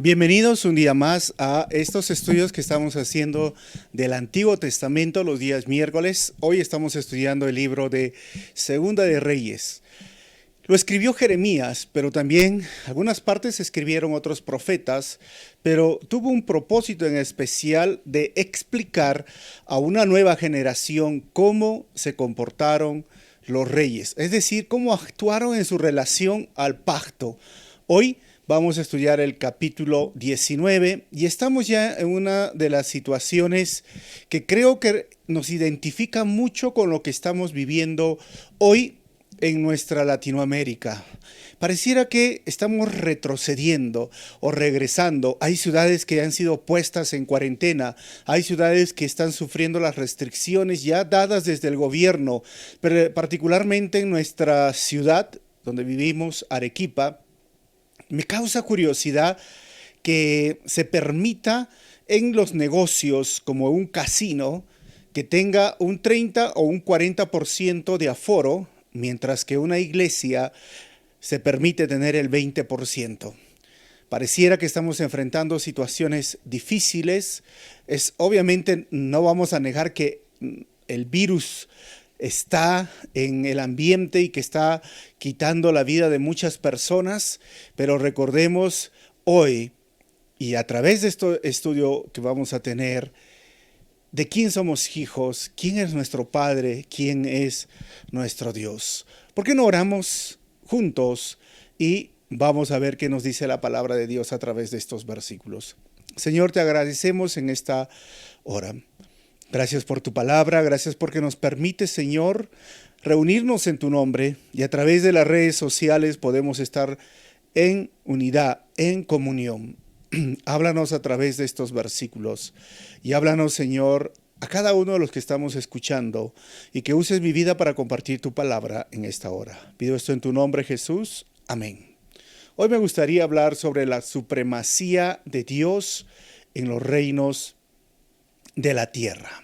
Bienvenidos un día más a estos estudios que estamos haciendo del Antiguo Testamento los días miércoles. Hoy estamos estudiando el libro de Segunda de Reyes. Lo escribió Jeremías, pero también algunas partes escribieron otros profetas, pero tuvo un propósito en especial de explicar a una nueva generación cómo se comportaron los reyes, es decir, cómo actuaron en su relación al pacto. Hoy vamos a estudiar el capítulo 19 y estamos ya en una de las situaciones que creo que nos identifica mucho con lo que estamos viviendo hoy en nuestra Latinoamérica. Pareciera que estamos retrocediendo o regresando. Hay ciudades que han sido puestas en cuarentena, hay ciudades que están sufriendo las restricciones ya dadas desde el gobierno, pero particularmente en nuestra ciudad donde vivimos, Arequipa. Me causa curiosidad que se permita en los negocios como un casino que tenga un 30 o un 40% de aforo, mientras que una iglesia se permite tener el 20%. Pareciera que estamos enfrentando situaciones difíciles. Obviamente no vamos a negar que el virus está en el ambiente y que está quitando la vida de muchas personas, pero recordemos hoy y a través de este estudio que vamos a tener, de quién somos hijos, quién es nuestro Padre, quién es nuestro Dios. ¿Por qué no oramos juntos y vamos a ver qué nos dice la palabra de Dios a través de estos versículos? Señor, te agradecemos en esta hora. Gracias por tu palabra, gracias porque nos permite, Señor, reunirnos en tu nombre y a través de las redes sociales podemos estar en unidad, en comunión. Háblanos a través de estos versículos y háblanos, Señor, a cada uno de los que estamos escuchando y que uses mi vida para compartir tu palabra en esta hora. Pido esto en tu nombre, Jesús. Amén. Hoy me gustaría hablar sobre la supremacía de Dios en los reinos de la tierra.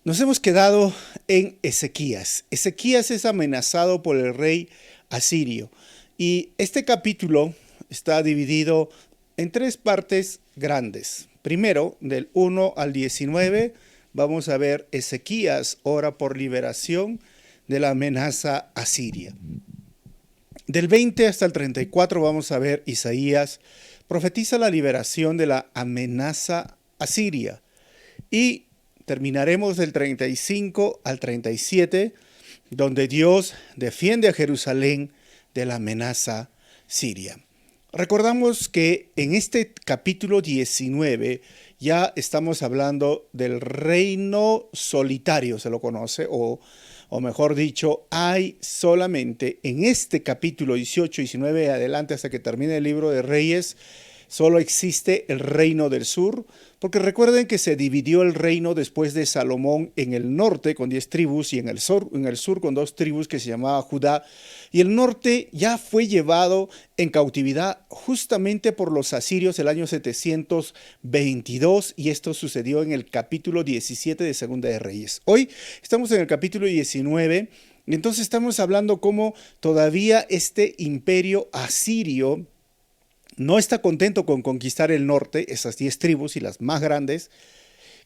Nos hemos quedado en Ezequías. Ezequías es amenazado por el rey asirio y este capítulo está dividido en tres partes grandes. Primero, del 1 al 19, vamos a ver Ezequías ora por liberación de la amenaza asiria. Del 20 hasta el 34 vamos a ver Isaías profetiza la liberación de la amenaza asiria. Y terminaremos del 35 al 37, donde Dios defiende a Jerusalén de la amenaza siria. Recordamos que en este capítulo 19 ya estamos hablando del reino solitario, se lo conoce, o mejor dicho, hay solamente en este capítulo 18, 19 adelante hasta que termine el libro de Reyes, solo existe el reino del sur, porque recuerden que se dividió el reino después de Salomón en el norte con 10 tribus y en el sur con 2 tribus que se llamaba Judá. Y el norte ya fue llevado en cautividad justamente por los asirios el año 722 y esto sucedió en el capítulo 17 de Segunda de Reyes. Hoy estamos en el capítulo 19 y entonces estamos hablando cómo todavía este imperio asirio no está contento con conquistar el norte, esas 10 tribus y las más grandes,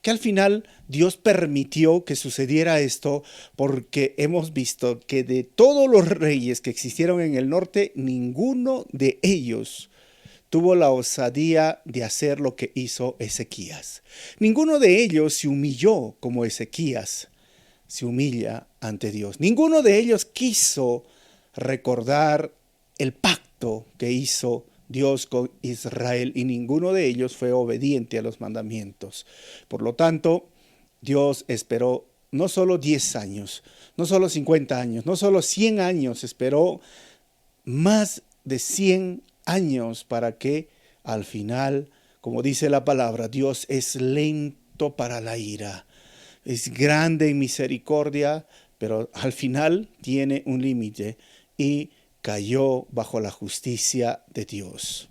que al final Dios permitió que sucediera esto porque hemos visto que de todos los reyes que existieron en el norte, ninguno de ellos tuvo la osadía de hacer lo que hizo Ezequías. Ninguno de ellos se humilló como Ezequías se humilla ante Dios. Ninguno de ellos quiso recordar el pacto que hizo Dios con Israel y ninguno de ellos fue obediente a los mandamientos. Por lo tanto, Dios esperó no solo 10 años, no solo 50 años, no solo 100 años, esperó más de 100 años para que al final, como dice la palabra, Dios es lento para la ira, es grande en misericordia, pero al final tiene un límite y cayó bajo la justicia de Dios.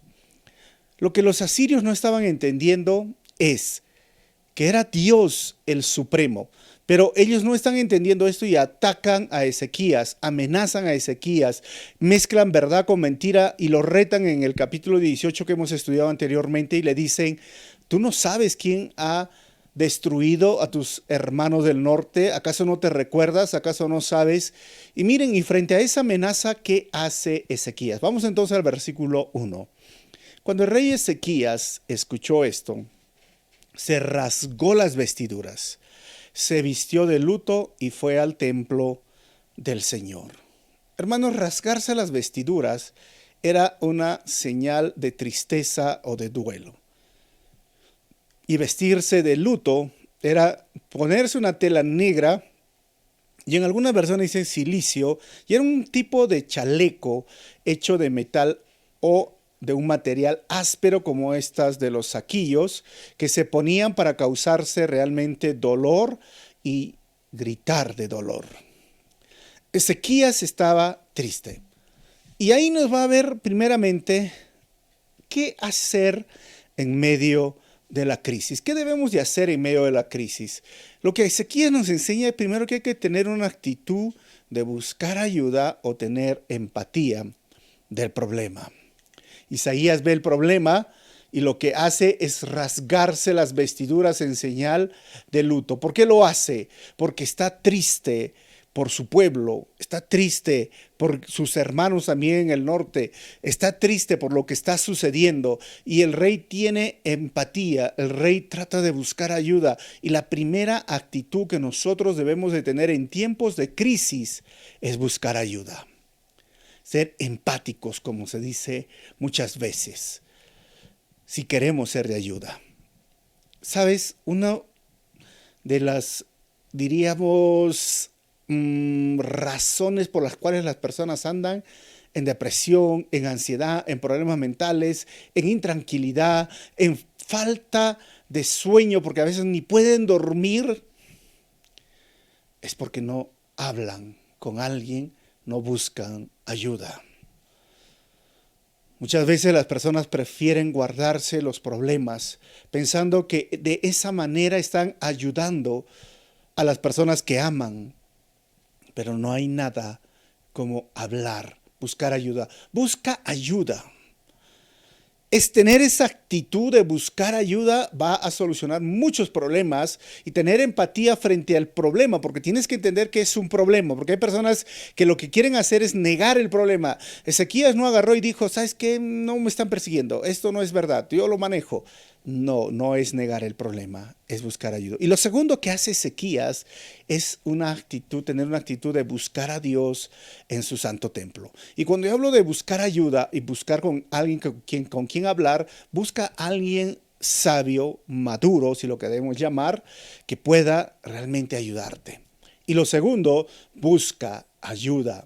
Lo que los asirios no estaban entendiendo es que era Dios el supremo. Pero ellos no están entendiendo esto y atacan a Ezequías, amenazan a Ezequías, mezclan verdad con mentira y lo retan en el capítulo 18 que hemos estudiado anteriormente y le dicen, ¿tú no sabes quién ha destruido a tus hermanos del norte? ¿Acaso no te recuerdas? ¿Acaso no sabes? Y miren, y frente a esa amenaza, ¿qué hace Ezequías? Vamos entonces al versículo 1. Cuando el rey Ezequías escuchó esto, se rasgó las vestiduras, se vistió de luto y fue al templo del Señor. Hermanos, rasgarse las vestiduras era una señal de tristeza o de duelo. Y vestirse de luto era ponerse una tela negra, y en algunas versiones dicen silicio, y era un tipo de chaleco hecho de metal o de un material áspero como estas de los saquillos que se ponían para causarse realmente dolor y gritar de dolor. Ezequías estaba triste. Y ahí nos va a ver primeramente qué hacer en medio de la crisis. ¿Qué debemos de hacer en medio de la crisis? Lo que Ezequías nos enseña es primero que hay que tener una actitud de buscar ayuda o tener empatía del problema. Isaías ve el problema y lo que hace es rasgarse las vestiduras en señal de luto. ¿Por qué lo hace? Porque está triste por su pueblo, está triste por sus hermanos también en el norte, está triste por lo que está sucediendo y el rey tiene empatía, el rey trata de buscar ayuda y la primera actitud que nosotros debemos de tener en tiempos de crisis es buscar ayuda. Ser empáticos, como se dice muchas veces, si queremos ser de ayuda. ¿Sabes? Una de las, diríamos, razones por las cuales las personas andan en depresión, en ansiedad, en problemas mentales, en intranquilidad, en falta de sueño, porque a veces ni pueden dormir, es porque no hablan con alguien, no buscan ayuda. Muchas veces las personas prefieren guardarse los problemas, pensando que de esa manera están ayudando a las personas que aman. Pero no hay nada como hablar, buscar ayuda. Busca ayuda. Es tener esa actitud de buscar ayuda va a solucionar muchos problemas y tener empatía frente al problema, porque tienes que entender que es un problema, porque hay personas que lo que quieren hacer es negar el problema. Ezequías no agarró y dijo, ¿sabes qué? No me están persiguiendo, esto no es verdad, yo lo manejo. No, no es negar el problema, es buscar ayuda. Y lo segundo que hace Ezequías es una actitud, tener una actitud de buscar a Dios en su santo templo. Y cuando yo hablo de buscar ayuda y buscar con alguien con quien hablar, busca a alguien sabio, maduro, si lo queremos llamar, que pueda realmente ayudarte. Y lo segundo, busca ayuda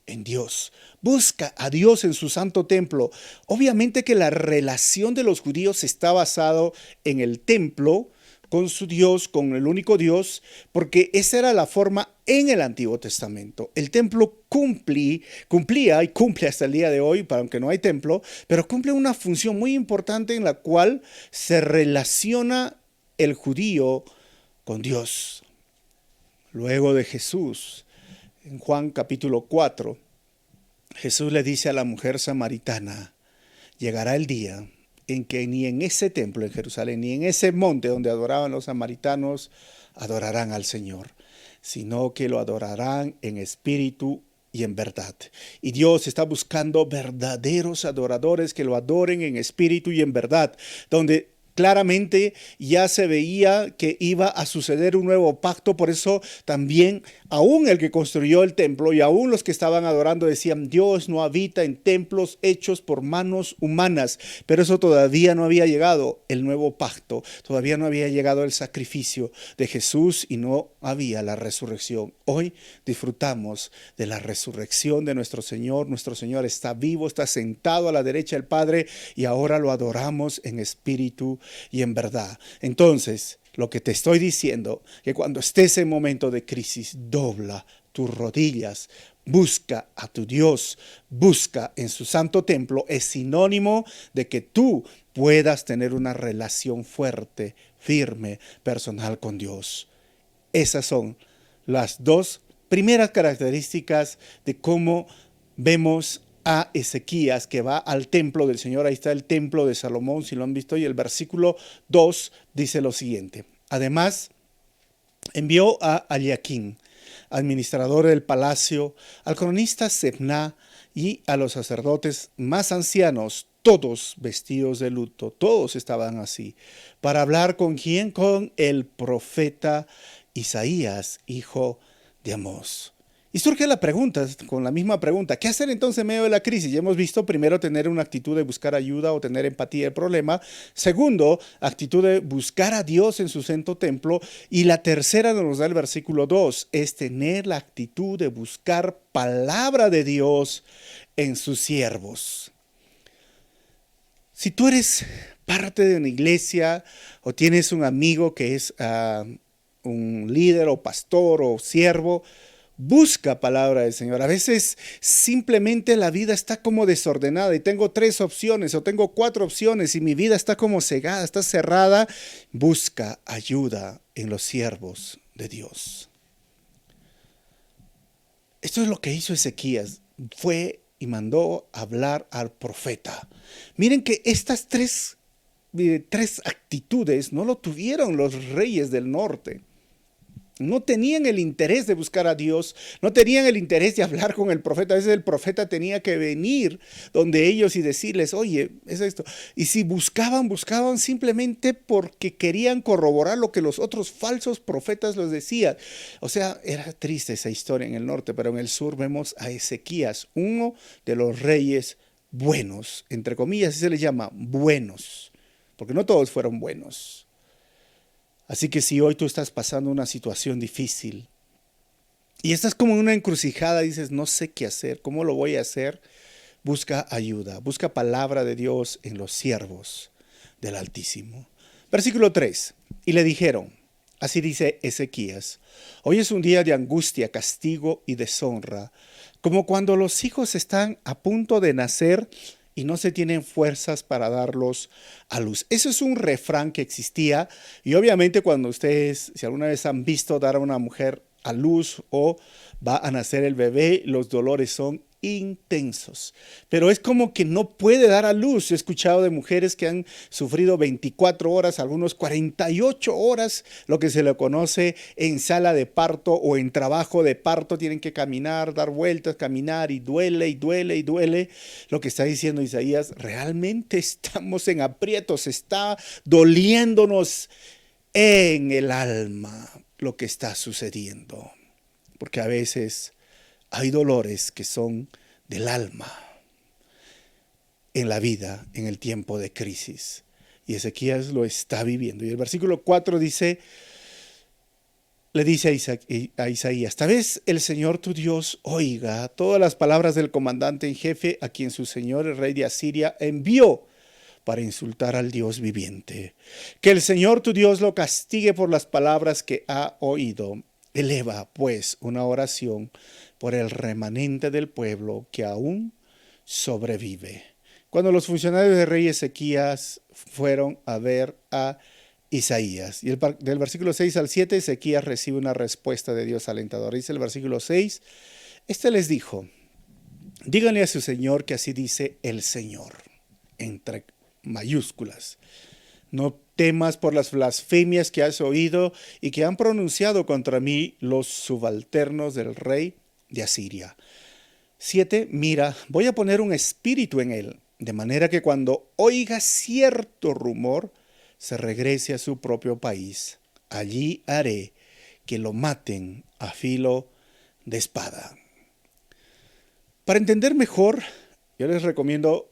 en Dios. Busca a Dios en su santo templo. Obviamente que la relación de los judíos está basado en el templo, con su Dios, con el único Dios, porque esa era la forma en el Antiguo Testamento. El templo cumplía y cumple hasta el día de hoy, aunque no hay templo, pero cumple una función muy importante en la cual se relaciona el judío con Dios. Luego de Jesús, en Juan capítulo 4, Jesús le dice a la mujer samaritana, llegará el día en que ni en ese templo en Jerusalén, ni en ese monte donde adoraban los samaritanos, adorarán al Señor, sino que lo adorarán en espíritu y en verdad. Y Dios está buscando verdaderos adoradores que lo adoren en espíritu y en verdad, donde claramente ya se veía que iba a suceder un nuevo pacto. Por eso también aún el que construyó el templo y aún los que estaban adorando decían, Dios no habita en templos hechos por manos humanas. Pero eso todavía no había llegado el nuevo pacto, todavía no había llegado el sacrificio de Jesús y no había la resurrección. Hoy disfrutamos de la resurrección de nuestro Señor. Nuestro Señor está vivo, está sentado a la derecha del Padre y ahora lo adoramos en espíritu y en verdad. Entonces, lo que te estoy diciendo, que cuando estés en momento de crisis, dobla tus rodillas, busca a tu Dios, busca en su santo templo, es sinónimo de que tú puedas tener una relación fuerte, firme, personal con Dios. Esas son las dos primeras características de cómo vemos a Ezequías que va al templo del Señor. Ahí está el templo de Salomón, si lo han visto, y el versículo 2 dice lo siguiente. Además, envió a Eliaquim, administrador del palacio, al cronista Sebna y a los sacerdotes más ancianos, todos vestidos de luto, todos estaban así, para hablar con quién, con el profeta Isaías, hijo de Amós. Y surge la pregunta, con la misma pregunta, ¿qué hacer entonces en medio de la crisis? Ya hemos visto primero tener una actitud de buscar ayuda o tener empatía del problema. Segundo, actitud de buscar a Dios en su santo templo. Y la tercera nos da el versículo 2, es tener la actitud de buscar palabra de Dios en sus siervos. Si tú eres parte de una iglesia o tienes un amigo que es un líder o pastor o siervo, busca palabra del Señor. A veces simplemente la vida está como desordenada y tengo 3 opciones o tengo 4 opciones y mi vida está como cegada, está cerrada. Busca ayuda en los siervos de Dios. Esto es lo que hizo Ezequías. Fue y mandó hablar al profeta. Miren que estas tres actitudes no lo tuvieron los reyes del norte. No tenían el interés de buscar a Dios, no tenían el interés de hablar con el profeta. A veces el profeta tenía que venir donde ellos y decirles, oye, es esto. Y si buscaban simplemente porque querían corroborar lo que los otros falsos profetas les decían. O sea, era triste esa historia en el norte, pero en el sur vemos a Ezequías, uno de los reyes buenos, entre comillas, así se les llama, buenos, porque no todos fueron buenos. Así que si hoy tú estás pasando una situación difícil y estás como en una encrucijada, dices, no sé qué hacer, ¿cómo lo voy a hacer? Busca ayuda, busca palabra de Dios en los siervos del Altísimo. Versículo 3. Y le dijeron, así dice Ezequías, hoy es un día de angustia, castigo y deshonra, como cuando los hijos están a punto de nacer y no se tienen fuerzas para darlos a luz. Eso es un refrán que existía y obviamente cuando ustedes, si alguna vez han visto dar a una mujer a luz o va a nacer el bebé, los dolores son intensos, pero es como que no puede dar a luz. He escuchado de mujeres que han sufrido 24 horas, algunos 48 horas, lo que se le conoce en sala de parto o en trabajo de parto. Tienen que caminar, dar vueltas, caminar y duele y duele y duele. Lo que está diciendo Isaías, realmente estamos en aprietos, está doliéndonos en el alma lo que está sucediendo, porque a veces hay dolores que son del alma en la vida, en el tiempo de crisis. Y Ezequías lo está viviendo. Y el versículo 4 dice, le dice a Isaías, tal vez el Señor tu Dios oiga todas las palabras del comandante en jefe a quien su señor, el rey de Asiria, envió para insultar al Dios viviente. Que el Señor tu Dios lo castigue por las palabras que ha oído. Eleva, pues, una oración por el remanente del pueblo que aún sobrevive. Cuando los funcionarios del rey Ezequías fueron a ver a Isaías, y del versículo 6 al 7, Ezequías recibe una respuesta de Dios alentadora. Dice el versículo 6, les dijo, díganle a su señor que así dice el Señor, entre mayúsculas. No temas por las blasfemias que has oído y que han pronunciado contra mí los subalternos del rey de Asiria. 7. Mira, voy a poner un espíritu en él, de manera que cuando oiga cierto rumor, se regrese a su propio país. Allí haré que lo maten a filo de espada. Para entender mejor, yo les recomiendo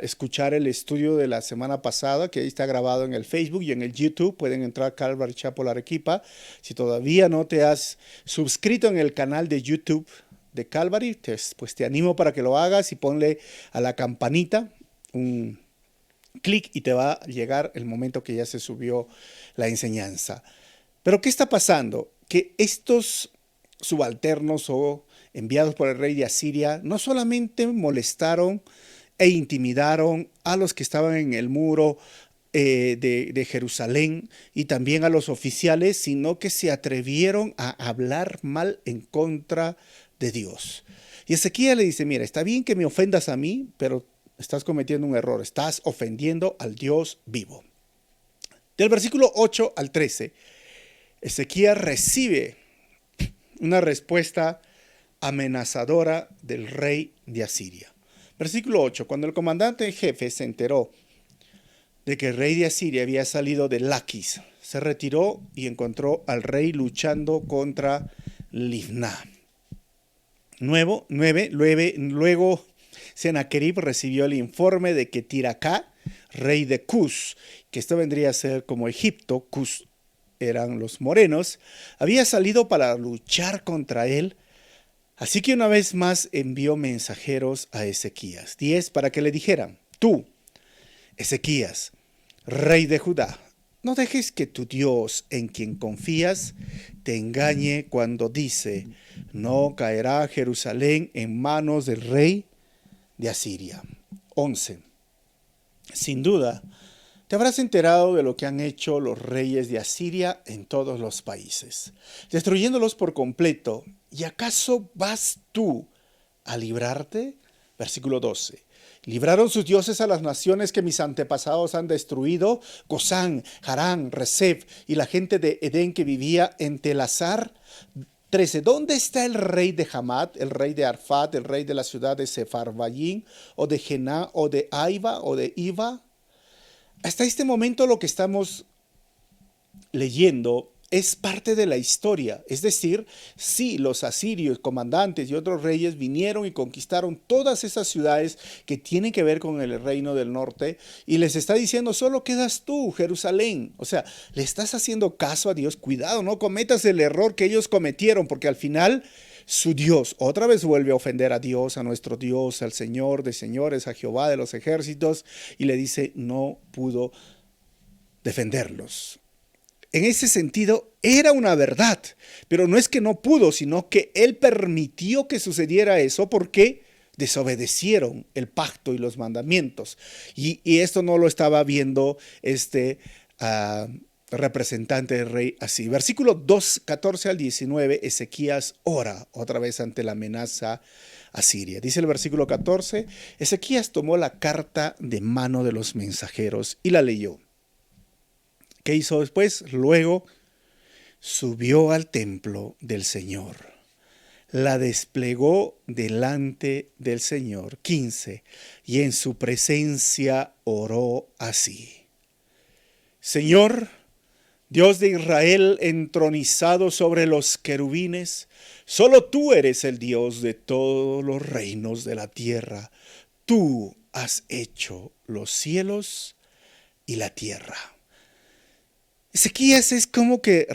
escuchar el estudio de la semana pasada, que ahí está grabado en el Facebook y en el YouTube. Pueden entrar a Calvary Chapel Arequipa. Si todavía no te has suscrito en el canal de YouTube de Calvary, pues te animo para que lo hagas y ponle a la campanita un clic y te va a llegar el momento que ya se subió la enseñanza. Pero ¿qué está pasando? Que estos subalternos o enviados por el rey de Asiria no solamente molestaron e intimidaron a los que estaban en el muro de Jerusalén y también a los oficiales, sino que se atrevieron a hablar mal en contra de Dios. Y Ezequías le dice, mira, está bien que me ofendas a mí, pero estás cometiendo un error, estás ofendiendo al Dios vivo. Del versículo 8 al 13, Ezequías recibe una respuesta amenazadora del rey de Asiria. Versículo 8, cuando el comandante en jefe se enteró de que el rey de Asiria había salido de Laquis, se retiró y encontró al rey luchando contra Libná. Luego Sennacherib recibió el informe de que Tiracá, rey de Cus, que esto vendría a ser como Egipto, Cus eran los morenos, había salido para luchar contra él. Así que una vez más envió mensajeros a Ezequías, 10, para que le dijeran, tú, Ezequías, rey de Judá, no dejes que tu Dios en quien confías te engañe cuando dice, no caerá Jerusalén en manos del rey de Asiria. 11. Sin duda, te habrás enterado de lo que han hecho los reyes de Asiria en todos los países, destruyéndolos por completo. ¿Y acaso vas tú a librarte? Versículo 12. Libraron sus dioses a las naciones que mis antepasados han destruido, Gozán, Harán, Rezef y la gente de Edén que vivía en Telasar. 13. ¿Dónde está el rey de Hamat, el rey de Arfat, el rey de la ciudad de Sefarvayim, o de Jená, o de Aiva, o de Iva? Hasta este momento lo que estamos leyendo es parte de la historia. Es decir, sí, los asirios, comandantes y otros reyes vinieron y conquistaron todas esas ciudades que tienen que ver con el reino del norte y les está diciendo, solo quedas tú, Jerusalén. O sea, le estás haciendo caso a Dios. Cuidado, no cometas el error que ellos cometieron, porque al final su Dios otra vez vuelve a ofender a Dios, a nuestro Dios, al Señor de señores, a Jehová de los ejércitos, y le dice, no pudo defenderlos. En ese sentido, era una verdad, pero no es que no pudo, sino que él permitió que sucediera eso porque desobedecieron el pacto y los mandamientos. Y esto no lo estaba viendo este representante del rey así. Versículo 2, 14 al 19, Ezequías ora otra vez ante la amenaza asiria. Dice el versículo 14, Ezequías tomó la carta de mano de los mensajeros y la leyó. ¿Qué hizo después? Luego subió al templo del Señor. La desplegó delante del Señor. 15. Y en su presencia oró así. Señor, Dios de Israel entronizado sobre los querubines, solo tú eres el Dios de todos los reinos de la tierra. Tú has hecho los cielos y la tierra. Ezequías es como que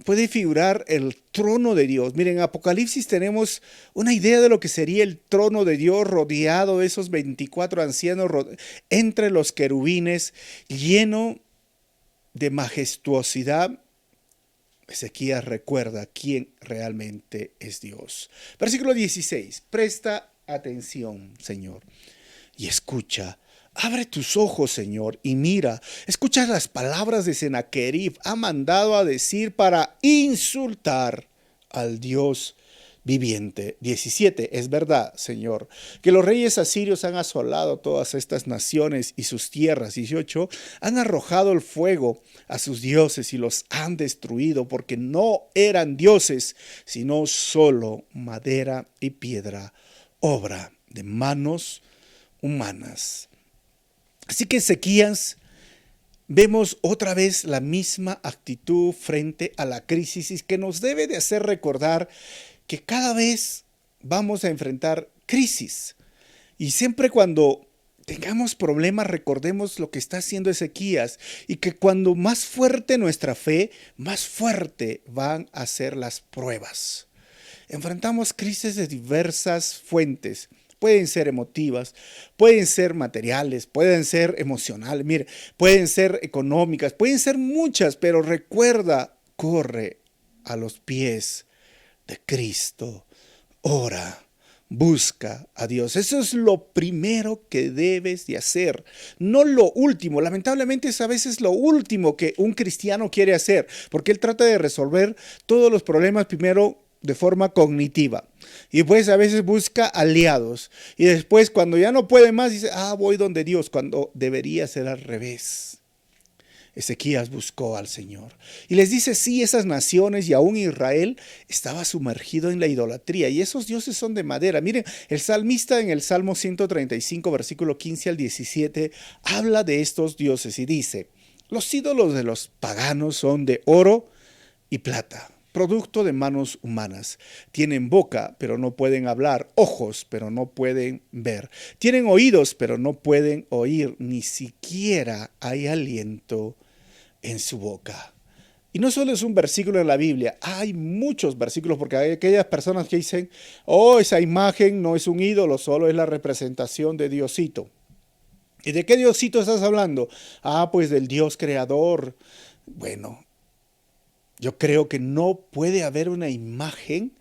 puede figurar el trono de Dios. Miren, en Apocalipsis tenemos una idea de lo que sería el trono de Dios rodeado de esos 24 ancianos entre los querubines, lleno de majestuosidad. Ezequías recuerda quién realmente es Dios. Versículo 16. Presta atención, Señor, y escucha. Abre tus ojos, Señor, y mira. Escucha las palabras de Sennacherib. Ha mandado a decir para insultar al Dios viviente. 17. Es verdad, Señor, que los reyes asirios han asolado todas estas naciones y sus tierras. 18. Han arrojado el fuego a sus dioses y los han destruido porque no eran dioses, sino solo madera y piedra, obra de manos humanas. Así que Ezequías, vemos otra vez la misma actitud frente a la crisis que nos debe de hacer recordar que cada vez vamos a enfrentar crisis. Y siempre cuando tengamos problemas, recordemos lo que está haciendo Ezequías y que cuando más fuerte nuestra fe, más fuerte van a ser las pruebas. Enfrentamos crisis de diversas fuentes. Pueden ser emotivas, pueden ser materiales, pueden ser emocionales, mire, pueden ser económicas, pueden ser muchas, pero recuerda, corre a los pies de Cristo, ora, busca a Dios. Eso es lo primero que debes de hacer, no lo último. Lamentablemente es a veces lo último que un cristiano quiere hacer, porque él trata de resolver todos los problemas primero de forma cognitiva. Y pues a veces busca aliados. Y después cuando ya no puede más, dice, voy donde Dios, cuando debería ser al revés. Ezequías buscó al Señor. Y les dice, sí, esas naciones y aún Israel estaba sumergido en la idolatría. Y esos dioses son de madera. Miren, el salmista en el Salmo 135, versículo 15 al 17, habla de estos dioses y dice, los ídolos de los paganos son de oro y plata, producto de manos humanas. Tienen boca, pero no pueden hablar, ojos, pero no pueden ver. Tienen oídos, pero no pueden oír, ni siquiera hay aliento en su boca. Y no solo es un versículo en la Biblia, hay muchos versículos, porque hay aquellas personas que dicen, esa imagen no es un ídolo, solo es la representación de Diosito. ¿Y de qué Diosito estás hablando? Pues del Dios creador. Bueno, yo creo que no puede haber una imagen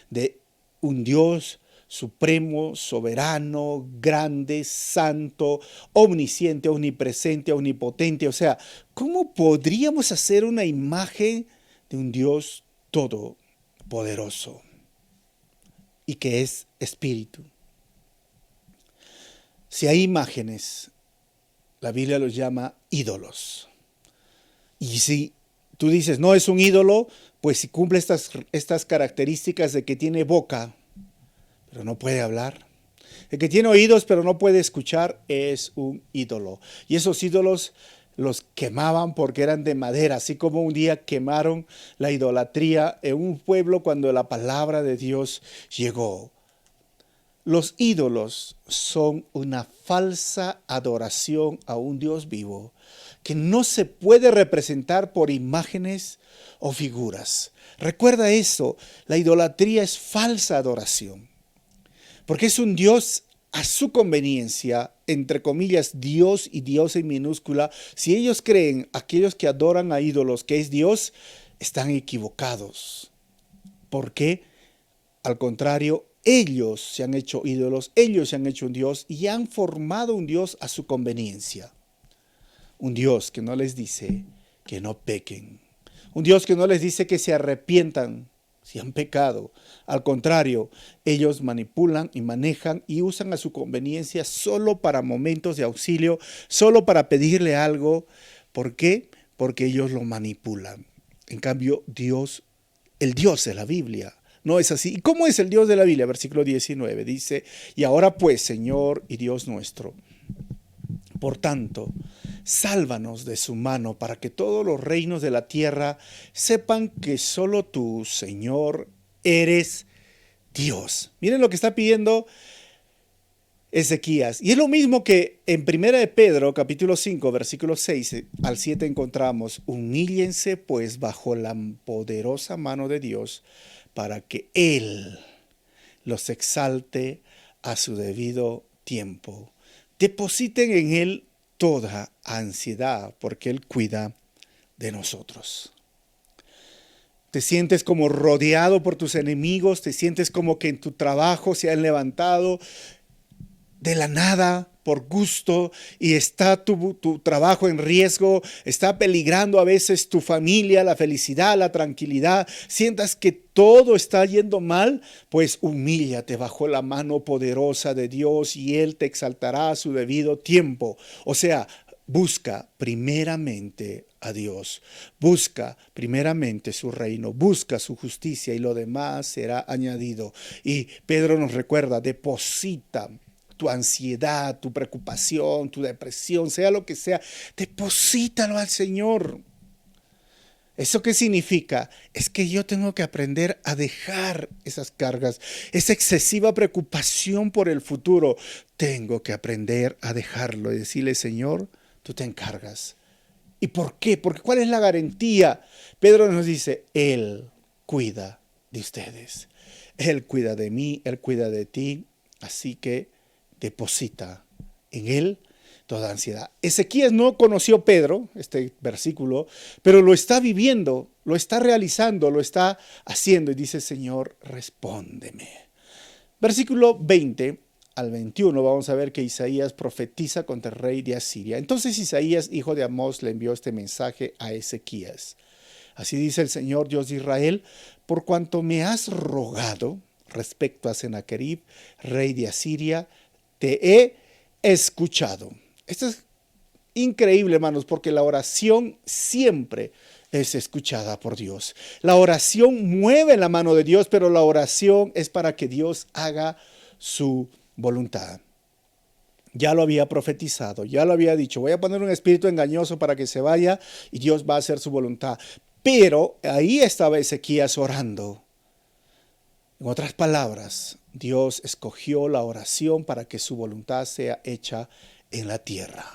de un Dios supremo, soberano, grande, santo, omnisciente, omnipresente, omnipotente. O sea, ¿cómo podríamos hacer una imagen de un Dios todopoderoso y que es espíritu? Si hay imágenes, la Biblia los llama ídolos. Y si tú dices, no es un ídolo, pues si cumple estas características de que tiene boca, pero no puede hablar. El que tiene oídos, pero no puede escuchar, es un ídolo. Y esos ídolos los quemaban porque eran de madera, así como un día quemaron la idolatría en un pueblo cuando la palabra de Dios llegó. Los ídolos son una falsa adoración a un Dios vivo que no se puede representar por imágenes o figuras. Recuerda eso, la idolatría es falsa adoración, porque es un Dios a su conveniencia, entre comillas, Dios y Dios en minúscula. Si ellos creen, aquellos que adoran a ídolos, que es Dios, están equivocados. ¿Por qué? Al contrario, ellos se han hecho ídolos, ellos se han hecho un Dios y han formado un Dios a su conveniencia. Un Dios que no les dice que no pequen. Un Dios que no les dice que se arrepientan si han pecado. Al contrario, ellos manipulan y manejan y usan a su conveniencia solo para momentos de auxilio, solo para pedirle algo. ¿Por qué? Porque ellos lo manipulan. En cambio, Dios, el Dios de la Biblia, no es así. ¿Y cómo es el Dios de la Biblia? Versículo 19 dice, y ahora pues, Señor y Dios nuestro, por tanto, sálvanos de su mano para que todos los reinos de la tierra sepan que solo tú, Señor, eres Dios. Miren lo que está pidiendo Ezequías. Y es lo mismo que en 1 de Pedro, capítulo 5, versículos 6 al 7 encontramos. Humíllense pues bajo la poderosa mano de Dios para que Él los exalte a su debido tiempo. Depositen en Él toda ansiedad, porque Él cuida de nosotros. Te sientes como rodeado por tus enemigos, te sientes como que en tu trabajo se han levantado de la nada, por gusto, y está tu trabajo en riesgo, está peligrando a veces tu familia, la felicidad, la tranquilidad, sientas que todo está yendo mal, pues humíllate bajo la mano poderosa de Dios y Él te exaltará a su debido tiempo. O sea, busca primeramente a Dios, busca primeramente su reino, busca su justicia y lo demás será añadido. Y Pedro nos recuerda, deposita tu ansiedad, tu preocupación, tu depresión, sea lo que sea, deposítalo al Señor. ¿Eso qué significa? Es que yo tengo que aprender a dejar esas cargas, esa excesiva preocupación por el futuro. Tengo que aprender a dejarlo y decirle, Señor, tú te encargas. ¿Y por qué? Porque ¿cuál es la garantía? Pedro nos dice, Él cuida de ustedes. Él cuida de mí, Él cuida de ti. Así que deposita en Él toda ansiedad. Ezequías no conoció Pedro, este versículo, pero lo está viviendo, lo está realizando, lo está haciendo y dice, Señor, respóndeme. Versículo 20 al 21 vamos a ver que Isaías profetiza contra el rey de Asiria. Entonces Isaías, hijo de Amós, le envió este mensaje a Ezequías. Así dice el Señor Dios de Israel, por cuanto me has rogado respecto a Sennacherib, rey de Asiria, te he escuchado. Esto es increíble, hermanos, porque la oración siempre es escuchada por Dios. La oración mueve la mano de Dios, pero la oración es para que Dios haga su voluntad. Ya lo había profetizado, ya lo había dicho, voy a poner un espíritu engañoso para que se vaya y Dios va a hacer su voluntad. Pero ahí estaba Ezequías orando. En otras palabras, Dios escogió la oración para que su voluntad sea hecha en la tierra.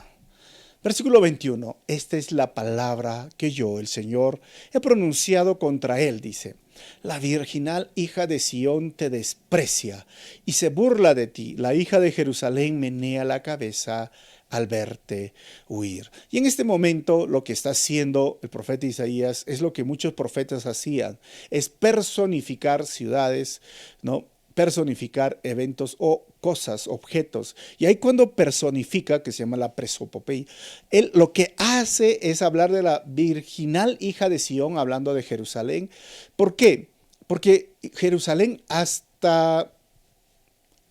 Versículo 21, esta es la palabra que yo, el Señor, he pronunciado contra él, dice. La virginal hija de Sión te desprecia y se burla de ti. La hija de Jerusalén menea la cabeza al verte huir. Y en este momento lo que está haciendo el profeta Isaías es lo que muchos profetas hacían, es personificar ciudades, ¿no? Personificar eventos o cosas, objetos. Y ahí cuando personifica, que se llama la presopopei, él lo que hace es hablar de la virginal hija de Sión, hablando de Jerusalén. ¿Por qué? Porque Jerusalén hasta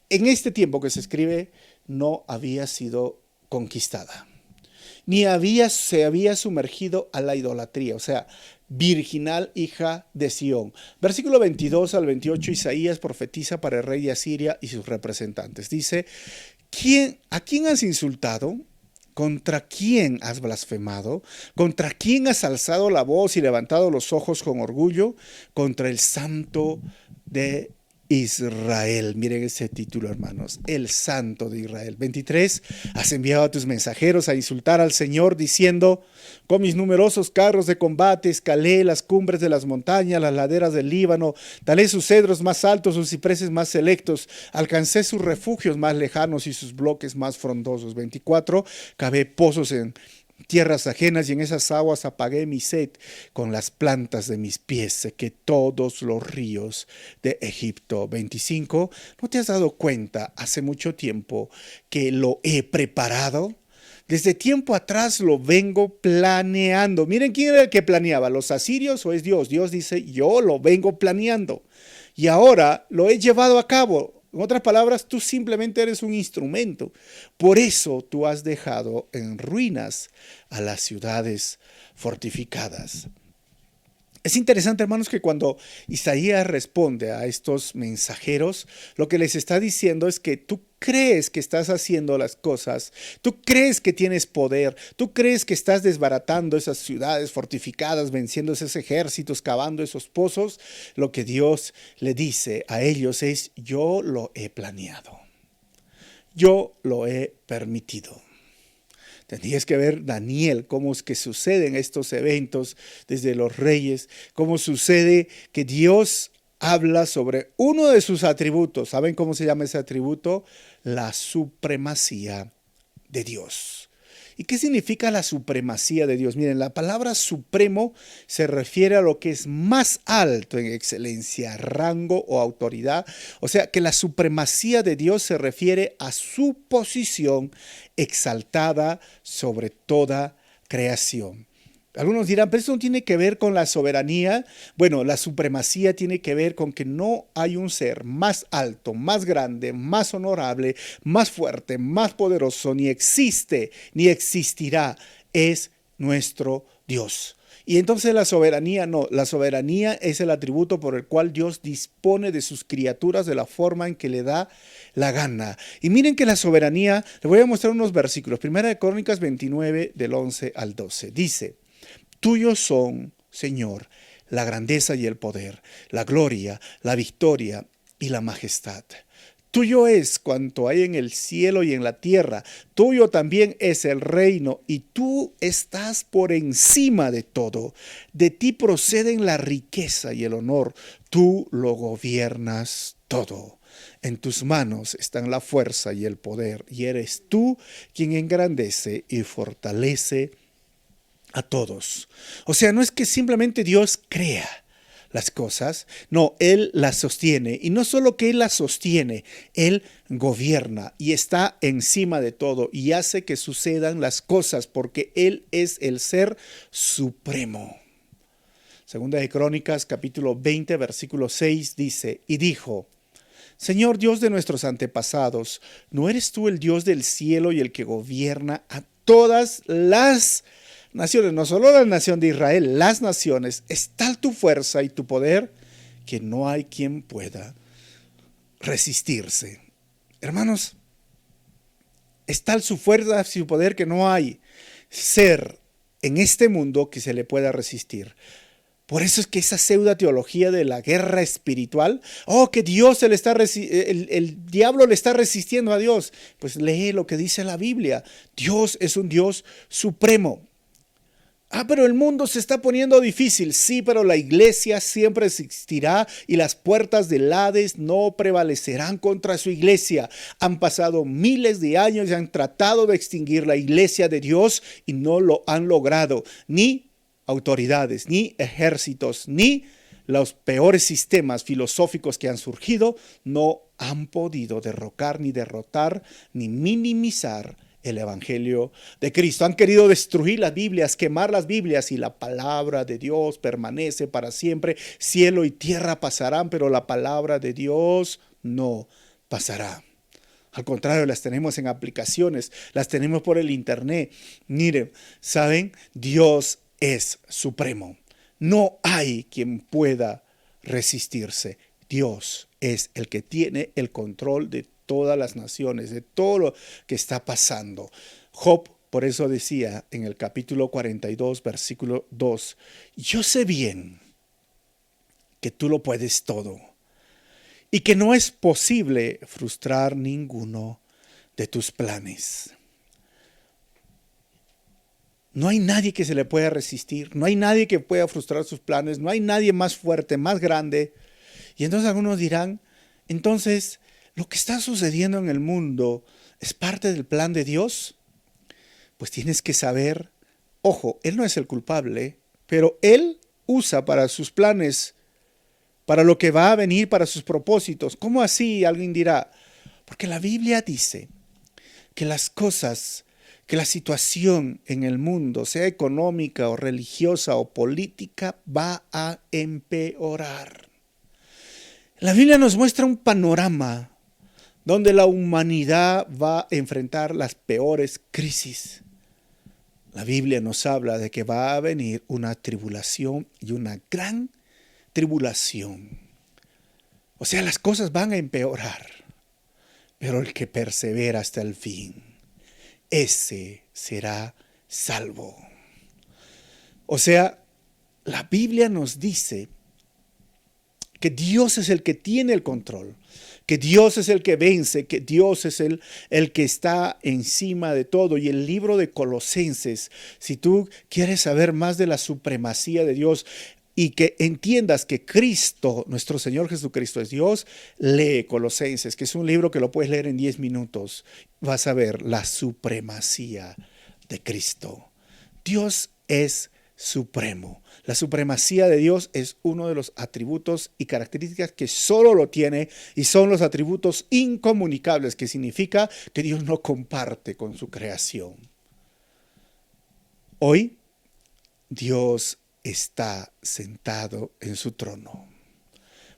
en este tiempo que se escribe no había sido conquistada, ni se había sumergido a la idolatría, o sea, virginal hija de Sión. Versículo 22 al 28, Isaías profetiza para el rey de Asiria y sus representantes. Dice, ¿a quién has insultado? ¿Contra quién has blasfemado? ¿Contra quién has alzado la voz y levantado los ojos con orgullo? Contra el Santo de Israel. Miren ese título, hermanos, el Santo de Israel. 23, has enviado a tus mensajeros a insultar al Señor diciendo, con mis numerosos carros de combate escalé las cumbres de las montañas, las laderas del Líbano, talé sus cedros más altos, sus cipreses más selectos, alcancé sus refugios más lejanos y sus bloques más frondosos. 24, cavé pozos en tierras ajenas y en esas aguas apagué mi sed con las plantas de mis pies, sequé todos los ríos de Egipto. 25, ¿no te has dado cuenta hace mucho tiempo que lo he preparado? Desde tiempo atrás lo vengo planeando. Miren, ¿quién era el que planeaba? ¿Los asirios o es Dios? Dios dice, yo lo vengo planeando y ahora lo he llevado a cabo. En otras palabras, tú simplemente eres un instrumento. Por eso tú has dejado en ruinas a las ciudades fortificadas. Es interesante, hermanos, que cuando Isaías responde a estos mensajeros, lo que les está diciendo es que tú crees que estás haciendo las cosas, tú crees que tienes poder, tú crees que estás desbaratando esas ciudades fortificadas, venciendo esos ejércitos, cavando esos pozos. Lo que Dios le dice a ellos es, yo lo he planeado, yo lo he permitido. Tendrías que ver, Daniel, cómo es que suceden estos eventos desde los reyes, cómo sucede que Dios habla sobre uno de sus atributos. ¿Saben cómo se llama ese atributo? La supremacía de Dios. ¿Y qué significa la supremacía de Dios? Miren, la palabra supremo se refiere a lo que es más alto en excelencia, rango o autoridad. O sea, que la supremacía de Dios se refiere a su posición exaltada sobre toda creación. Algunos dirán, pero eso no tiene que ver con la soberanía. Bueno, la supremacía tiene que ver con que no hay un ser más alto, más grande, más honorable, más fuerte, más poderoso, ni existe, ni existirá. Es nuestro Dios. Y entonces la soberanía no, la soberanía es el atributo por el cual Dios dispone de sus criaturas de la forma en que le da la gana. Y miren que la soberanía, les voy a mostrar unos versículos. Primera de Crónicas 29 del 11 al 12. Dice, tuyos son, Señor, la grandeza y el poder, la gloria, la victoria y la majestad. Tuyo es cuanto hay en el cielo y en la tierra. Tuyo también es el reino y tú estás por encima de todo. De ti proceden la riqueza y el honor. Tú lo gobiernas todo. En tus manos están la fuerza y el poder y eres tú quien engrandece y fortalece a todos. O sea, no es que simplemente Dios crea las cosas. No, Él las sostiene. Y no solo que Él las sostiene, Él gobierna y está encima de todo y hace que sucedan las cosas porque Él es el ser supremo. Segunda de Crónicas, capítulo 20, versículo 6 dice, y dijo, Señor Dios de nuestros antepasados, ¿no eres tú el Dios del cielo y el que gobierna a todas las naciones? No solo la nación de Israel, las naciones. Es tal tu fuerza y tu poder que no hay quien pueda resistirse. Hermanos, es tal su fuerza y su poder que no hay ser en este mundo que se le pueda resistir. Por eso es que esa pseudo teología de la guerra espiritual, que Dios el diablo le está resistiendo a Dios. Pues lee lo que dice la Biblia. Dios es un Dios supremo. Pero el mundo se está poniendo difícil. Sí, pero la iglesia siempre existirá y las puertas del Hades no prevalecerán contra su iglesia. Han pasado miles de años y han tratado de extinguir la iglesia de Dios y no lo han logrado. Ni autoridades, ni ejércitos, ni los peores sistemas filosóficos que han surgido no han podido derrocar, ni derrotar, ni minimizar el evangelio de Cristo. Han querido destruir las Biblias, quemar las Biblias y la palabra de Dios permanece para siempre. Cielo y tierra pasarán, pero la palabra de Dios no pasará. Al contrario, las tenemos en aplicaciones, las tenemos por el internet. Miren, ¿saben? Dios es supremo. No hay quien pueda resistirse. Dios es el que tiene el control de todas las naciones, de todo lo que está pasando. Job, por eso decía en el capítulo 42, versículo 2, yo sé bien que tú lo puedes todo y que no es posible frustrar ninguno de tus planes. No hay nadie que se le pueda resistir, no hay nadie que pueda frustrar sus planes, no hay nadie más fuerte, más grande. Y entonces algunos dirán, entonces, ¿lo que está sucediendo en el mundo es parte del plan de Dios? Pues tienes que saber, ojo, Él no es el culpable, pero Él usa para sus planes, para lo que va a venir, para sus propósitos. ¿Cómo así? Alguien dirá, porque la Biblia dice que las cosas, que la situación en el mundo, sea económica o religiosa o política, va a empeorar. La Biblia nos muestra un panorama donde la humanidad va a enfrentar las peores crisis. La Biblia nos habla de que va a venir una tribulación y una gran tribulación. O sea, las cosas van a empeorar, pero el que persevera hasta el fin, ese será salvo. O sea, la Biblia nos dice que Dios es el que tiene el control, que Dios es el que vence, que Dios es el que está encima de todo. Y el libro de Colosenses, si tú quieres saber más de la supremacía de Dios y que entiendas que Cristo, nuestro Señor Jesucristo es Dios, lee Colosenses, que es un libro que lo puedes leer en 10 minutos. Vas a ver la supremacía de Cristo. Dios es supremo. La supremacía de Dios es uno de los atributos y características que solo lo tiene y son los atributos incomunicables, que significa que Dios no comparte con su creación. Hoy Dios está sentado en su trono.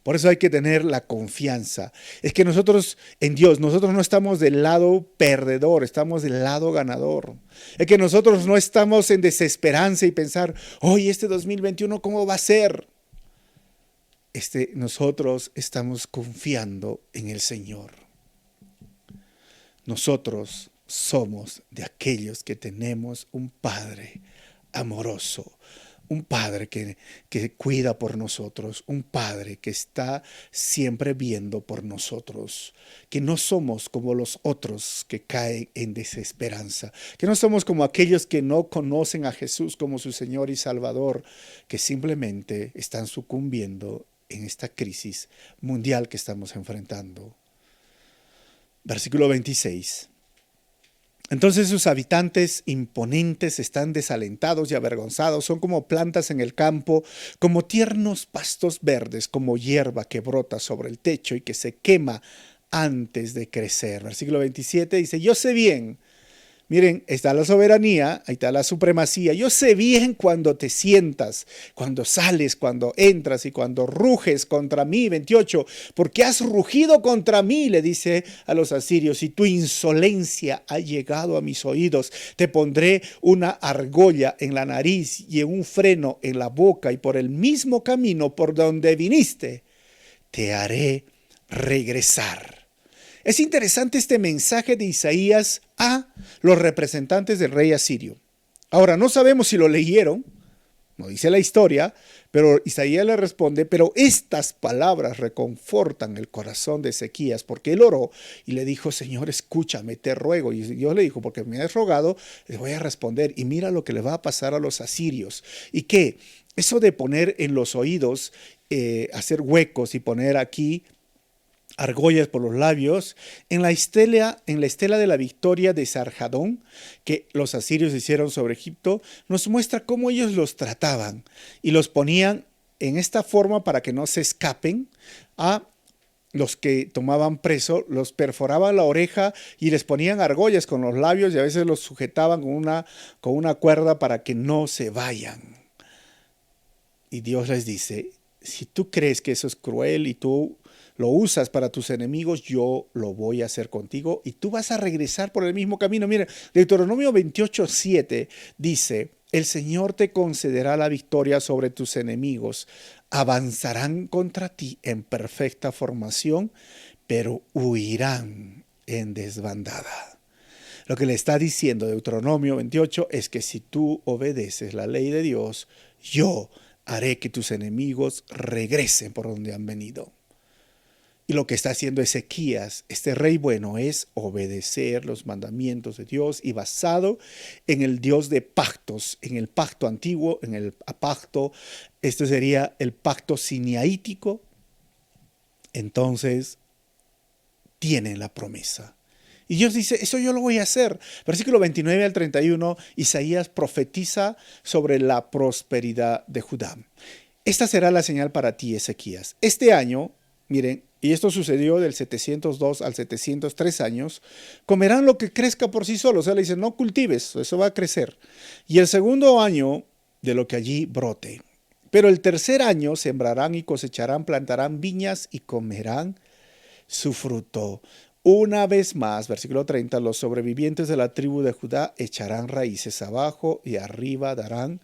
Por eso hay que tener la confianza. Es que nosotros en Dios, nosotros no estamos del lado perdedor, estamos del lado ganador. Es que nosotros no estamos en desesperanza y pensar, hoy este 2021, ¿cómo va a ser? Nosotros estamos confiando en el Señor. Nosotros somos de aquellos que tenemos un Padre amoroso. Un Padre que cuida por nosotros, un Padre que está siempre viendo por nosotros, que no somos como los otros que caen en desesperanza, que no somos como aquellos que no conocen a Jesús como su Señor y Salvador, que simplemente están sucumbiendo en esta crisis mundial que estamos enfrentando. Versículo 26. Entonces sus habitantes imponentes están desalentados y avergonzados, son como plantas en el campo, como tiernos pastos verdes, como hierba que brota sobre el techo y que se quema antes de crecer. Versículo 27 dice, yo sé bien. Miren, está la soberanía, ahí está la supremacía. Yo sé bien cuando te sientas, cuando sales, cuando entras y cuando ruges contra mí. 28, porque has rugido contra mí, le dice a los asirios, y tu insolencia ha llegado a mis oídos. Te pondré una argolla en la nariz y un freno en la boca, y por el mismo camino por donde viniste, te haré regresar. Es interesante este mensaje de Isaías a los representantes del rey asirio. Ahora, no sabemos si lo leyeron, no dice la historia, pero Isaías le responde, pero estas palabras reconfortan el corazón de Ezequías, porque él oró y le dijo, Señor, escúchame, te ruego. Y Dios le dijo, porque me has rogado, le voy a responder. Y mira lo que le va a pasar a los asirios. ¿Y qué? Eso de poner en los oídos, hacer huecos y poner aquí argollas por los labios, en la estela de la victoria de Sarjadón, que los asirios hicieron sobre Egipto, nos muestra cómo ellos los trataban y los ponían en esta forma para que no se escapen a los que tomaban preso, los perforaban la oreja y les ponían argollas con los labios y a veces los sujetaban con una cuerda para que no se vayan. Y Dios les dice, si tú crees que eso es cruel y tú lo usas para tus enemigos, yo lo voy a hacer contigo y tú vas a regresar por el mismo camino. Mira, Deuteronomio 28:7 dice, el Señor te concederá la victoria sobre tus enemigos, avanzarán contra ti en perfecta formación, pero huirán en desbandada. Lo que le está diciendo Deuteronomio 28 es que si tú obedeces la ley de Dios, yo haré que tus enemigos regresen por donde han venido. Y lo que está haciendo Ezequías, este rey bueno, es obedecer los mandamientos de Dios y basado en el Dios de pactos, en el pacto antiguo, en el pacto, esto sería el pacto sinaítico. Entonces, tienen la promesa. Y Dios dice, eso yo lo voy a hacer. Versículo 29 al 31, Isaías profetiza sobre la prosperidad de Judá. Esta será la señal para ti, Ezequías. Este año, miren, y esto sucedió del 702 al 703 años, comerán lo que crezca por sí solo. O sea, le dicen, no cultives, eso va a crecer. Y el segundo año de lo que allí brote. Pero el tercer año sembrarán y cosecharán, plantarán viñas y comerán su fruto. Una vez más, versículo 30, los sobrevivientes de la tribu de Judá echarán raíces abajo y arriba darán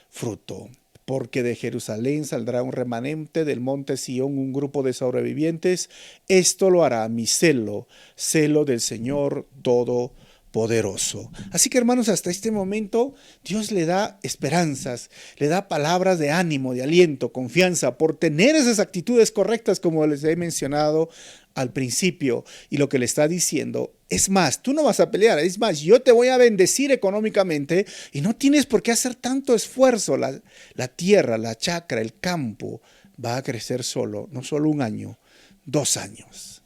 fruto. Porque de Jerusalén saldrá un remanente, del monte Sión un grupo de sobrevivientes. Esto lo hará mi celo, celo del Señor Todopoderoso. Así que hermanos, hasta este momento Dios le da esperanzas, le da palabras de ánimo, de aliento, confianza por tener esas actitudes correctas como les he mencionado al principio. Y lo que le está diciendo, es más, tú no vas a pelear, es más, yo te voy a bendecir económicamente y no tienes por qué hacer tanto esfuerzo. La tierra, la chacra, el campo va a crecer solo, no solo un año, 2 años.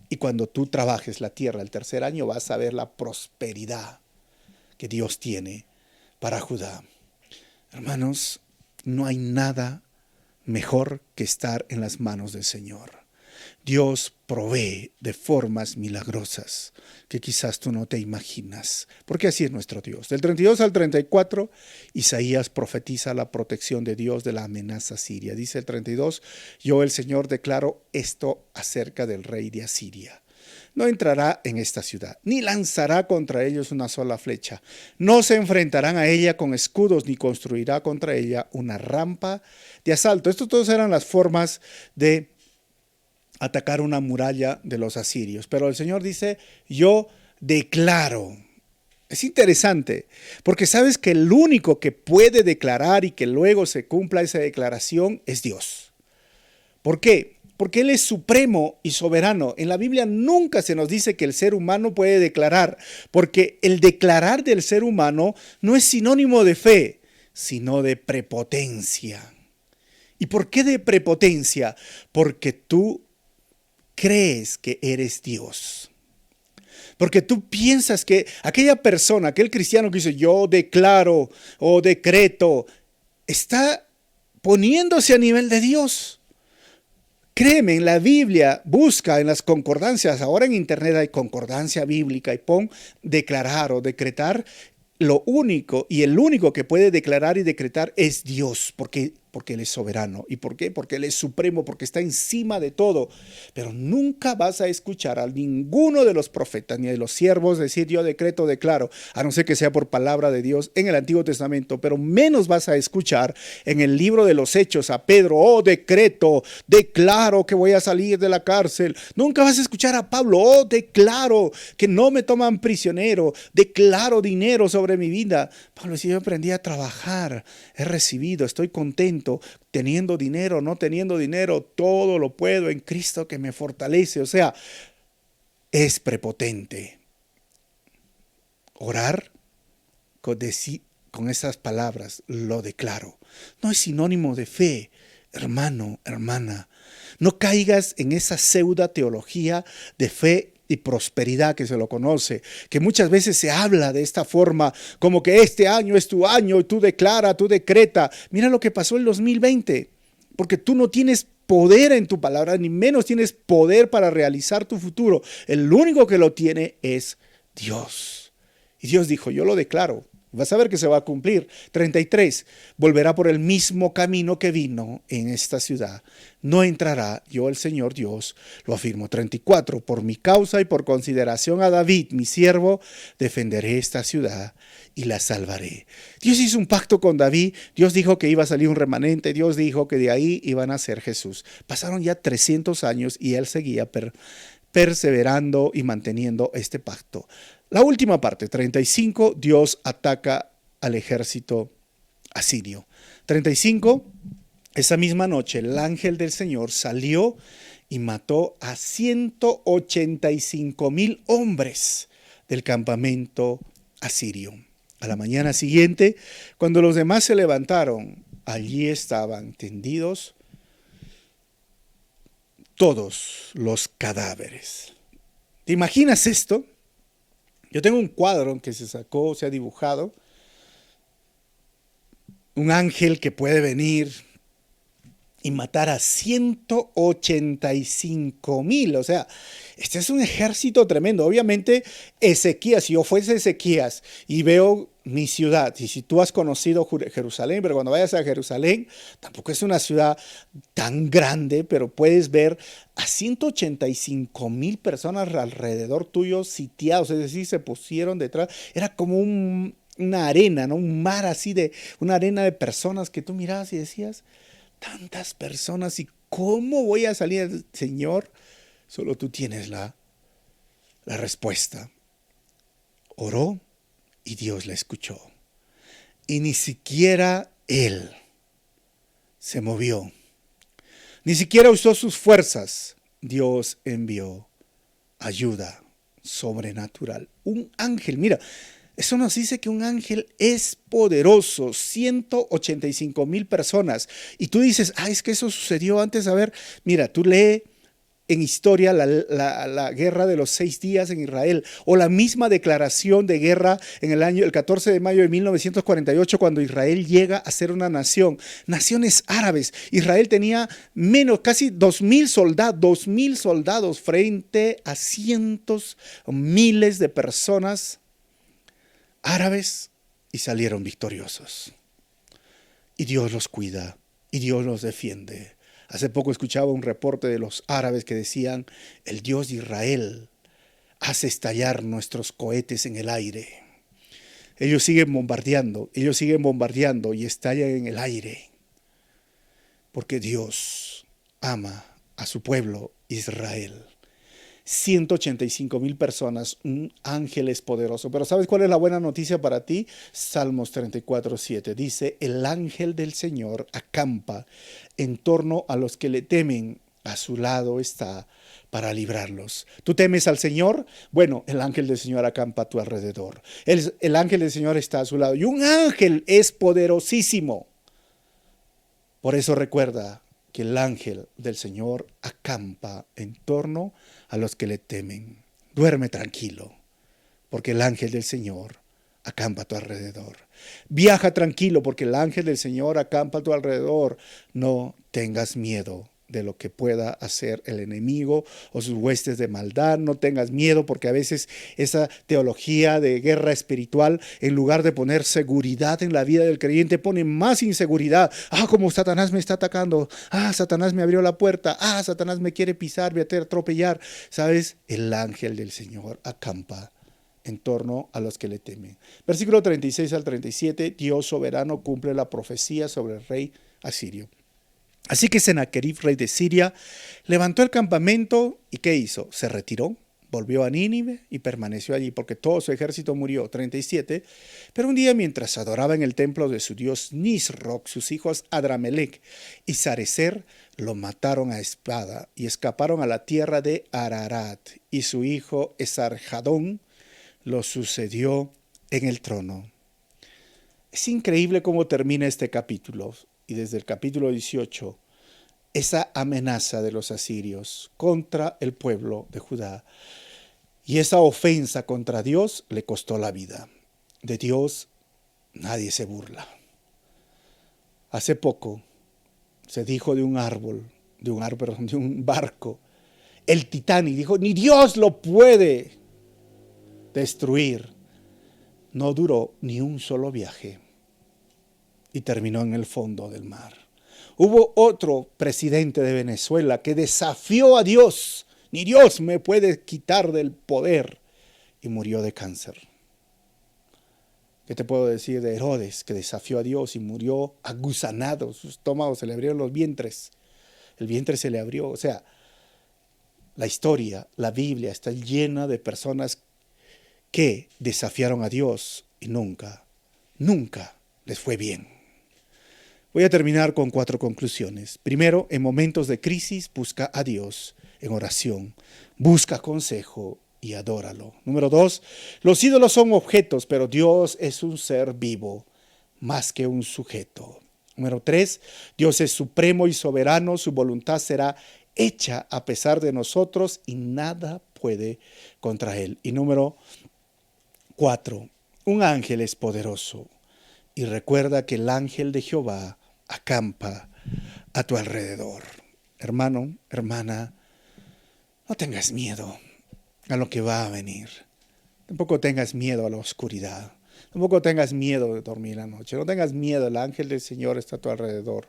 Y cuando tú trabajes la tierra el tercer año vas a ver la prosperidad que Dios tiene para Judá. Hermanos, no hay nada mejor que estar en las manos del Señor. Dios provee de formas milagrosas que quizás tú no te imaginas, porque así es nuestro Dios. Del 32 al 34, Isaías profetiza la protección de Dios de la amenaza siria. Dice el 32, yo el Señor declaro esto acerca del rey de Asiria. No entrará en esta ciudad, ni lanzará contra ellos una sola flecha. No se enfrentarán a ella con escudos, ni construirá contra ella una rampa de asalto. Esto todas eran las formas de atacar una muralla de los asirios. Pero el Señor dice, yo declaro. Es interesante, porque sabes que el único que puede declarar y que luego se cumpla esa declaración es Dios. ¿Por qué? Porque Él es supremo y soberano. En la Biblia nunca se nos dice que el ser humano puede declarar, porque el declarar del ser humano no es sinónimo de fe, sino de prepotencia. ¿Y por qué de prepotencia? Porque tú crees que eres Dios. Porque tú piensas que aquella persona, aquel cristiano que dice yo declaro o decreto, está poniéndose a nivel de Dios. Créeme, en la Biblia, busca en las concordancias, ahora en internet hay concordancia bíblica y pon declarar o decretar. Lo único y el único que puede declarar y decretar es Dios, porque Él es soberano. ¿Y por qué? Porque Él es supremo, porque está encima de todo. Pero nunca vas a escuchar a ninguno de los profetas ni de los siervos decir yo decreto, declaro, a no ser que sea por palabra de Dios en el Antiguo Testamento, pero menos vas a escuchar en el libro de los Hechos a Pedro, oh decreto, declaro que voy a salir de la cárcel. Nunca vas a escuchar a Pablo, oh declaro que no me toman prisionero, declaro dinero sobre mi vida. Pablo decía, yo aprendí a trabajar, he recibido, estoy contento, teniendo dinero, no teniendo dinero, todo lo puedo en Cristo que me fortalece. O sea, es prepotente orar con esas palabras, lo declaro. No es sinónimo de fe, hermano, hermana. No caigas en esa pseudo teología de fe y prosperidad que se lo conoce, que muchas veces se habla de esta forma, como que este año es tu año y tú declara, tú decreta. Mira lo que pasó en el 2020, porque tú no tienes poder en tu palabra, ni menos tienes poder para realizar tu futuro. El único que lo tiene es Dios. Y Dios dijo, yo lo declaro. Vas a ver que se va a cumplir. 33. Volverá por el mismo camino que vino en esta ciudad. No entrará, yo el Señor Dios lo afirmo. 34. Por mi causa y por consideración a David, mi siervo, defenderé esta ciudad y la salvaré. Dios hizo un pacto con David. Dios dijo que iba a salir un remanente. Dios dijo que de ahí iban a ser Jesús. Pasaron ya 300 años y él seguía perseverando y manteniendo este pacto. La última parte, 35, Dios ataca al ejército asirio. 35, esa misma noche el ángel del Señor salió y mató a 185,000 hombres del campamento asirio. A la mañana siguiente, cuando los demás se levantaron, allí estaban tendidos todos los cadáveres. ¿Te imaginas esto? Yo tengo un cuadro que se sacó, se ha dibujado. Un ángel que puede venir y matar a 185,000. O sea, este es un ejército tremendo. Obviamente, Ezequías, si yo fuese Ezequías y veo mi ciudad, y si tú has conocido Jerusalén, pero cuando vayas a Jerusalén, tampoco es una ciudad tan grande, pero puedes ver a 185,000 personas alrededor tuyo sitiados, es decir, se pusieron detrás. Era como una arena, ¿no? Un mar así una arena de personas que tú mirabas y decías, tantas personas, ¿y cómo voy a salir? Señor, solo tú tienes la respuesta. Oró y Dios la escuchó. Y ni siquiera él se movió. Ni siquiera usó sus fuerzas. Dios envió ayuda sobrenatural. Un ángel, mira, eso nos dice que un ángel es poderoso, 185,000 personas. Y tú dices, es que eso sucedió antes. A ver, mira, tú lee en historia la guerra de los 6 días en Israel, o la misma declaración de guerra en el 14 de mayo de 1948, cuando Israel llega a ser una nación. Naciones árabes. Israel tenía casi 2,000 soldados frente a cientos, miles de personas árabes, y salieron victoriosos. Y Dios los cuida, y Dios los defiende. Hace poco escuchaba un reporte de los árabes que decían, el Dios de Israel hace estallar nuestros cohetes en el aire. Ellos siguen bombardeando y estallan en el aire. Porque Dios ama a su pueblo Israel. 185,000 personas, un ángel es poderoso. Pero ¿sabes cuál es la buena noticia para ti? Salmos 34:7 dice, el ángel del Señor acampa en torno a los que le temen, a su lado está para librarlos. ¿Tú temes al Señor? Bueno, el ángel del Señor acampa a tu alrededor. El ángel del Señor está a su lado. Y un ángel es poderosísimo. Por eso recuerda que el ángel del Señor acampa en torno a los que le temen. Duerme tranquilo, porque el ángel del Señor acampa a tu alrededor. Viaja tranquilo, porque el ángel del Señor acampa a tu alrededor. No tengas miedo de lo que pueda hacer el enemigo o sus huestes de maldad. No tengas miedo, porque a veces esa teología de guerra espiritual, en lugar de poner seguridad en la vida del creyente, pone más inseguridad. Como Satanás me está atacando. Satanás me abrió la puerta. Satanás me quiere pisar, me quiere atropellar. ¿Sabes? El ángel del Señor acampa en torno a los que le temen. Versículo 36 al 37, Dios soberano cumple la profecía sobre el rey asirio. Así que Sennacherib, rey de Siria, levantó el campamento y ¿qué hizo? Se retiró, volvió a Nínive y permaneció allí porque todo su ejército murió. 37. Pero un día, mientras adoraba en el templo de su dios Nisroch, sus hijos Adramelech y Sarecer lo mataron a espada y escaparon a la tierra de Ararat, y su hijo Esarhadón lo sucedió en el trono. Es increíble cómo termina este capítulo. Y desde el capítulo 18, esa amenaza de los asirios contra el pueblo de Judá. Y esa ofensa contra Dios le costó la vida. De Dios nadie se burla. Hace poco se dijo de un barco, el Titanic, dijo, ni Dios lo puede destruir. No duró ni un solo viaje y terminó en el fondo del mar. Hubo otro presidente de Venezuela que desafió a Dios. Ni Dios me puede quitar del poder. Y murió de cáncer. ¿Qué te puedo decir de Herodes, que desafió a Dios y murió agusanado? Su estómago se le abrieron los vientres. El vientre se le abrió. O sea, la historia, la Biblia está llena de personas que desafiaron a Dios y nunca les fue bien. Voy a terminar con 4 conclusiones. Primero, en momentos de crisis, busca a Dios en oración. Busca consejo y adóralo. Número 2, los ídolos son objetos, pero Dios es un ser vivo, más que un sujeto. Número 3, Dios es supremo y soberano. Su voluntad será hecha a pesar de nosotros y nada puede contra Él. Y número 4, un ángel es poderoso. Y recuerda que el ángel de Jehová acampa a tu alrededor. Hermano, hermana, no tengas miedo a lo que va a venir. Tampoco tengas miedo a la oscuridad. Tampoco tengas miedo de dormir la noche. No tengas miedo, el ángel del Señor está a tu alrededor.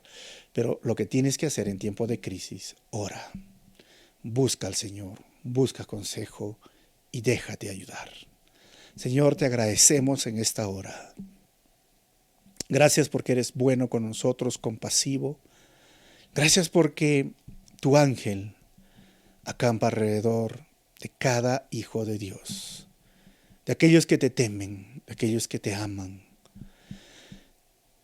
Pero lo que tienes que hacer en tiempo de crisis, ora. Busca al Señor, busca consejo y déjate ayudar. Señor, te agradecemos en esta hora. Gracias porque eres bueno con nosotros, compasivo. Gracias porque tu ángel acampa alrededor de cada hijo de Dios, de aquellos que te temen, de aquellos que te aman.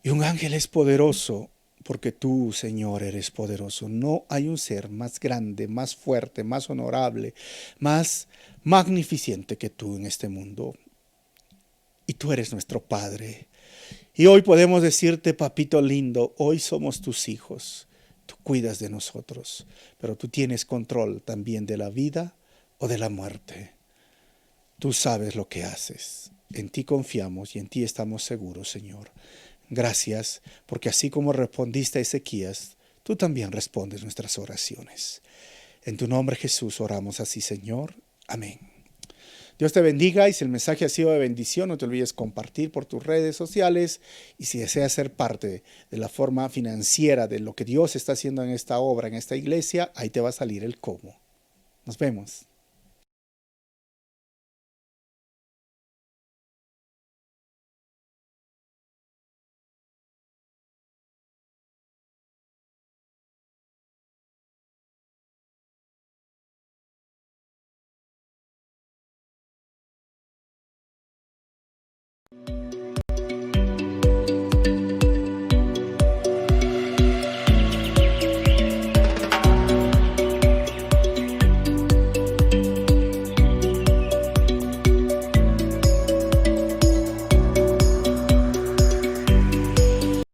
Y un ángel es poderoso porque tú, Señor, eres poderoso. No hay un ser más grande, más fuerte, más honorable, más magnificente que tú en este mundo. Y tú eres nuestro Padre. Y hoy podemos decirte, papito lindo, hoy somos tus hijos. Tú cuidas de nosotros, pero tú tienes control también de la vida o de la muerte. Tú sabes lo que haces. En ti confiamos y en ti estamos seguros, Señor. Gracias, porque así como respondiste a Ezequías, tú también respondes nuestras oraciones. En tu nombre, Jesús, oramos así, Señor. Amén. Dios te bendiga, y si el mensaje ha sido de bendición, no te olvides compartir por tus redes sociales, y si deseas ser parte de la forma financiera de lo que Dios está haciendo en esta obra, en esta iglesia, ahí te va a salir el cómo. Nos vemos.